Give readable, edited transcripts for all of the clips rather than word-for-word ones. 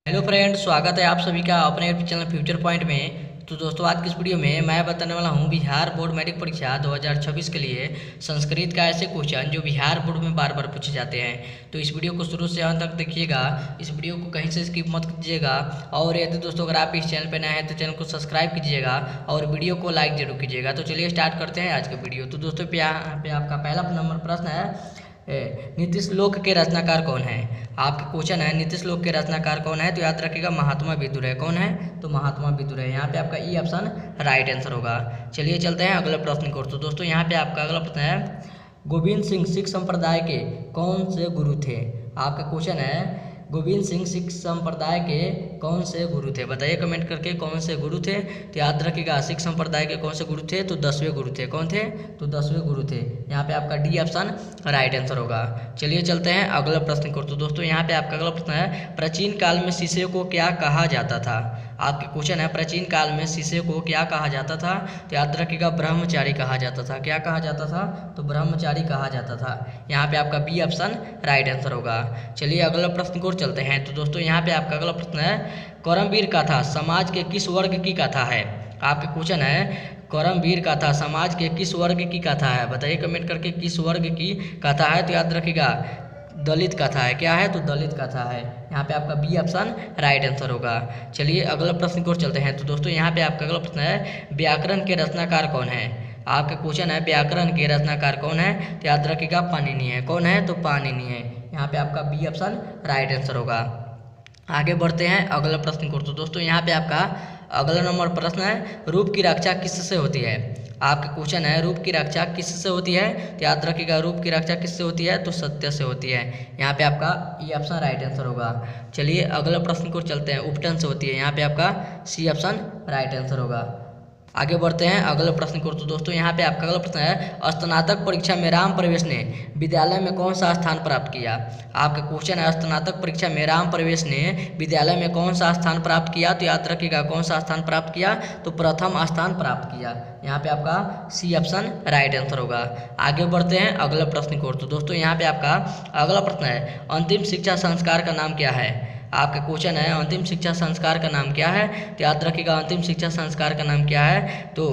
Hello friends, स्वागत है आप सभी का अपने यूट्यूब चैनल फ्यूचर पॉइंट में। तो दोस्तों, आज की इस वीडियो में मैं बताने वाला हूं बिहार बोर्ड मैट्रिक परीक्षा 2026 के लिए संस्कृत का ऐसे क्वेश्चन जो बिहार बोर्ड में बार बार पूछे जाते हैं। तो इस वीडियो को शुरू से अंत तक देखिएगा, इस वीडियो को कहीं से स्किप मत कीजिएगा। और यदि दोस्तों अगर आप इस चैनल पर नए हैं तो चैनल को सब्सक्राइब कीजिएगा और वीडियो को लाइक जरूर कीजिएगा। तो चलिए स्टार्ट करते हैं आज का वीडियो। तो दोस्तों यहाँ पे आपका पहला नंबर प्रश्न है, नीति श्लोक के रचनाकार कौन है। आपका क्वेश्चन है नीति श्लोक के रचनाकार कौन है। तो याद रखिएगा महात्मा विदुर है। कौन है? तो महात्मा विदुर है। यहाँ पे आपका ई ऑप्शन राइट आंसर होगा। चलिए चलते हैं अगले प्रश्न को। तो दोस्तों यहाँ पे आपका अगला प्रश्न है, गोविंद सिंह सिख संप्रदाय के कौन से गुरु थे। आपका क्वेश्चन है, गोविंद सिंह सिख संप्रदाय के कौन से गुरु थे। बताइए कमेंट करके कौन से गुरु थे। तो याद रखिएगा सिख संप्रदाय के कौन से गुरु थे। तो 10वें गुरु थे। कौन थे? तो 10वें गुरु थे। यहाँ पे आपका डी ऑप्शन राइट आंसर होगा। चलिए चलते हैं अगले प्रश्न को। तो दोस्तों यहाँ पे आपका अगला प्रश्न है, प्राचीन काल में शीशे को क्या कहा जाता था। आपके क्वेश्चन है, प्राचीन काल में शीशे को क्या कहा जाता था। तो याद रखिएगा ब्रह्मचारी कहा जाता था। क्या कहा जाता था? तो ब्रह्मचारी कहा जाता था। यहाँ पे आपका बी ऑप्शन राइट आंसर होगा। चलिए अगला प्रश्न को चलते हैं। तो दोस्तों यहाँ पे आपका अगला प्रश्न है, करमवीर गाथा समाज के किस वर्ग की कथा है। आपके क्वेश्चन है, करमवीर गाथा समाज के किस वर्ग की कथा है। बताइए कमेंट करके किस वर्ग की कथा है। तो याद रखिएगा दलित कथा है। क्या है? तो दलित कथा है। यहाँ पे आपका बी ऑप्शन राइट आंसर होगा। चलिए अगला प्रश्न की ओर चलते हैं। तो दोस्तों यहाँ पे आपका अगला प्रश्न है, व्याकरण के रचनाकार कौन है। आपका क्वेश्चन है, व्याकरण के रचनाकार कौन है। तो याद रखिएगा पाणिनि है। कौन है? तो पाणिनि है। यहाँ पे आपका बी ऑप्शन राइट आंसर होगा। आगे बढ़ते हैं अगला प्रश्न को। तो दोस्तों यहाँ पे आपका अगला नंबर प्रश्न है, रूप की रक्षा किससे होती है। आपका क्वेश्चन है, रूप की रक्षा किससे होती है। तो याद रखिएगा रूप की रक्षा किससे होती है। तो सत्य से होती है। यहाँ पे आपका ई ऑप्शन राइट आंसर होगा। चलिए अगला प्रश्न को चलते हैं, उपटन से होती है। यहाँ पे आपका सी ऑप्शन राइट आंसर होगा। आगे बढ़ते हैं अगले प्रश्न को। तो दोस्तों यहाँ पे आपका अगला प्रश्न है, स्नातक परीक्षा में राम प्रवेश ने विद्यालय में कौन सा स्थान प्राप्त किया। आपका क्वेश्चन है, स्नातक परीक्षा में राम प्रवेश ने विद्यालय में कौन सा स्थान प्राप्त किया। तो याद रखिएगा कौन सा स्थान प्राप्त किया। तो प्रथम स्थान प्राप्त किया। यहाँ पे आपका सी ऑप्शन राइट आंसर होगा। आगे बढ़ते हैं अगले प्रश्न को। तो दोस्तों यहाँ पे आपका अगला प्रश्न है, अंतिम शिक्षा संस्कार का नाम क्या है। आपका क्वेश्चन है, अंतिम शिक्षा संस्कार का नाम क्या है। तो याद रखिएगा अंतिम शिक्षा संस्कार का नाम क्या है। तो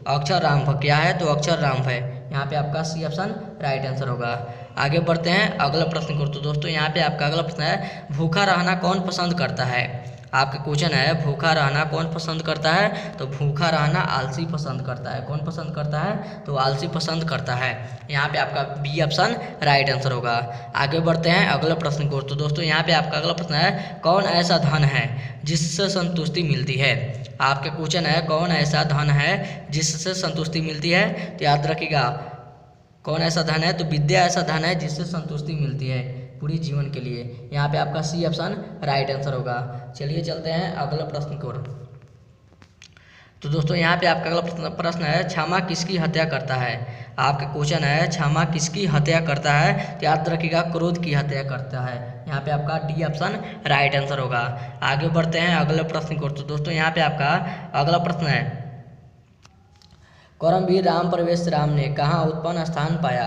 अक्षरराम। क्या है? तो अक्षरराम है। यहाँ पे आपका सी ऑप्शन राइट आंसर होगा। आगे बढ़ते हैं अगला प्रश्न को। तो दोस्तों यहाँ पे आपका अगला प्रश्न है, भूखा रहना कौन पसंद करता है। आपका क्वेश्चन है, भूखा रहना कौन पसंद करता है। तो भूखा रहना आलसी पसंद करता है। कौन पसंद करता है? तो आलसी पसंद करता है। यहाँ पे आपका बी ऑप्शन राइट आंसर होगा। आगे बढ़ते हैं अगले प्रश्न को। तो दोस्तों यहाँ पे आपका अगला प्रश्न है, कौन ऐसा धन है जिससे संतुष्टि मिलती है। आपका क्वेश्चन है, कौन ऐसा धन है जिससे संतुष्टि मिलती है। तो याद रखिएगा कौन ऐसा धन है। तो विद्या ऐसा धन है जिससे संतुष्टि मिलती है पूरी जीवन के लिए। यहाँ पे आपका सी ऑप्शन राइट आंसर होगा। चलिए चलते हैं अगले प्रश्न की ओर। तो दोस्तों यहाँ पे आपका अगला प्रश्न है, क्षमा किसकी हत्या करता है। आपका क्वेश्चन है, क्षमा किसकी हत्या करता है। तो याद रखिएगा क्रोध की हत्या करता है। यहाँ पे आपका डी ऑप्शन राइट आंसर होगा। आगे बढ़ते हैं अगले प्रश्न की ओर। तो दोस्तों यहाँ पे आपका अगला प्रश्न है, करमवीर राम प्रवेश राम ने कहाँ उत्पन्न स्थान पाया।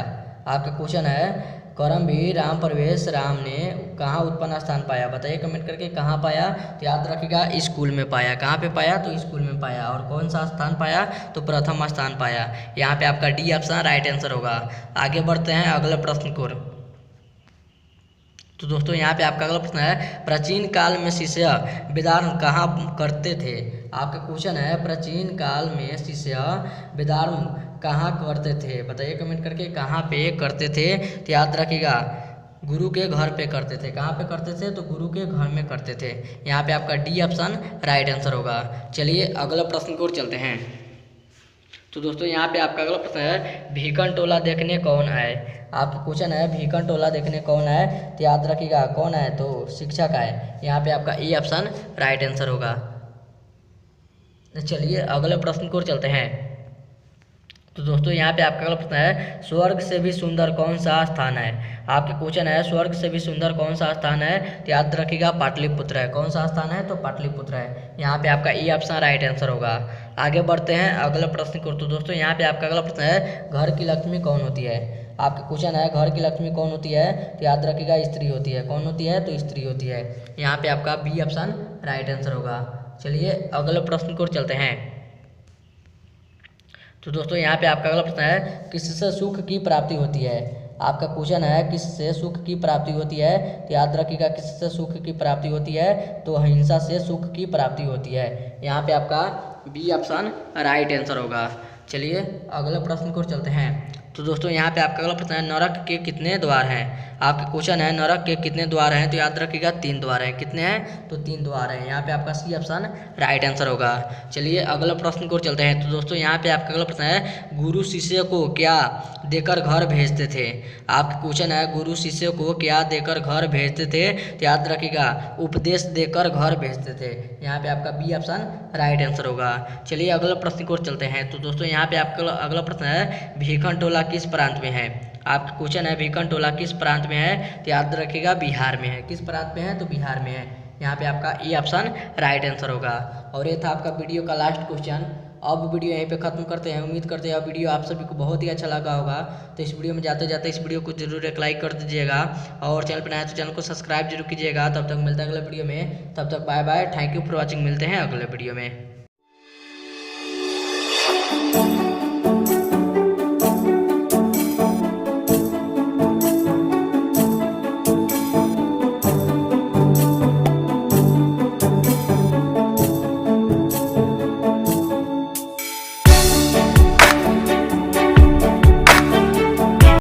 आपका क्वेश्चन है, करमवीर राम प्रवेश राम ने कहाँ उत्पन्न स्थान पाया। बताइए कमेंट करके कहाँ पाया। तो याद रखिएगा स्कूल में पाया। कहाँ पे पाया? तो स्कूल में पाया। और कौन सा स्थान पाया? तो प्रथम स्थान पाया। यहाँ पे आपका डी ऑप्शन राइट आंसर होगा। आगे बढ़ते हैं अगले प्रश्न को। तो दोस्तों यहाँ पे आपका अगला प्रश्न है, प्राचीन काल में शिष्य विदारण कहाँ करते थे। आपका क्वेश्चन है, प्राचीन काल में शिष्य विदारण कहाँ करते थे। बताइए कमेंट करके कहाँ पे करते थे। तो याद रखिएगा गुरु के घर पे करते थे। कहाँ पे करते थे? तो गुरु के घर में करते थे। यहाँ पे आपका डी ऑप्शन राइट आंसर होगा। चलिए अगला प्रश्न की ओर चलते हैं। तो दोस्तों यहाँ पे आपका अगला प्रश्न है, भीकन टोला देखने कौन आए। आपका क्वेश्चन है, भीकन टोला देखने कौन आए। तो याद रखिएगा कौन है। तो शिक्षक है। यहाँ पे आपका ए ऑप्शन राइट आंसर होगा। चलिए अगले प्रश्न की ओर चलते हैं। तो दोस्तों यहाँ पे आपका अगला प्रश्न है, स्वर्ग से भी सुंदर कौन सा स्थान है। आपके क्वेश्चन है, स्वर्ग से भी सुंदर कौन सा स्थान है। तो याद रखिएगा पाटलिपुत्र है। कौन सा स्थान है? तो पाटलिपुत्र है। यहाँ पे आपका ई ऑप्शन राइट आंसर होगा। आगे बढ़ते हैं अगले प्रश्न को। तो दोस्तों यहाँ पे आपका अगला प्रश्न है, घर की लक्ष्मी कौन होती है। आपके क्वेश्चन है घर की लक्ष्मी कौन होती है, तो याद रखिएगा स्त्री होती है। कौन होती है, तो स्त्री होती है। यहाँ पे आपका बी ऑप्शन राइट आंसर होगा। चलिए अगले प्रश्न की ओर चलते हैं। तो दोस्तों यहाँ पे आपका अगला प्रश्न है किससे सुख की प्राप्ति होती है। आपका क्वेश्चन है किससे सुख की प्राप्ति होती है, तो याद रखिएगा किससे सुख की प्राप्ति होती है, तो अहिंसा से सुख की प्राप्ति होती है। यहाँ पे आपका बी ऑप्शन राइट आंसर होगा। चलिए अगले प्रश्न की ओर चलते हैं। तो दोस्तों यहाँ पे आपका अगला प्रश्न है नरक के कितने द्वार हैं। आपके क्वेश्चन है नरक के कितने द्वार हैं, तो याद रखिएगा 3 द्वार हैं। कितने हैं, तो 3 द्वार हैं। यहाँ पे आपका सी ऑप्शन राइट आंसर होगा। चलिए अगला प्रश्न की ओर चलते हैं। तो दोस्तों यहाँ पे आपका अगला प्रश्न है गुरु शिष्य को क्या देकर घर भेजते थे। आपका क्वेश्चन है गुरु शिष्य को क्या देकर घर भेजते थे, तो याद रखिएगा उपदेश देकर घर भेजते थे। यहाँ पे आपका बी ऑप्शन राइट आंसर होगा। चलिए अगला प्रश्न की ओर चलते हैं। तो दोस्तों यहाँ पे आपका अगला प्रश्न है भीखन टोला किस प्रांत में है। आपका क्वेश्चन है भीखन टोला किस प्रांत में है, तो याद रखिएगा बिहार में है। किस प्रांत में है, तो बिहार में है। यहाँ पे आपका ए ऑप्शन राइट आंसर होगा। और ये था आपका वीडियो का लास्ट क्वेश्चन। अब वीडियो यहीं पे खत्म करते हैं। उम्मीद करते हैं वीडियो आप सभी को बहुत ही अच्छा लगा होगा। तो इस वीडियो में जाते जाते इस वीडियो को जरूर एक लाइक कर दीजिएगा और चैनल पर नया तो चैनल को सब्सक्राइब जरूर कीजिएगा। तब तक मिलता है अगले वीडियो में। तब तक bye bye, thank you for watching. मिलते हैं अगले वीडियो में।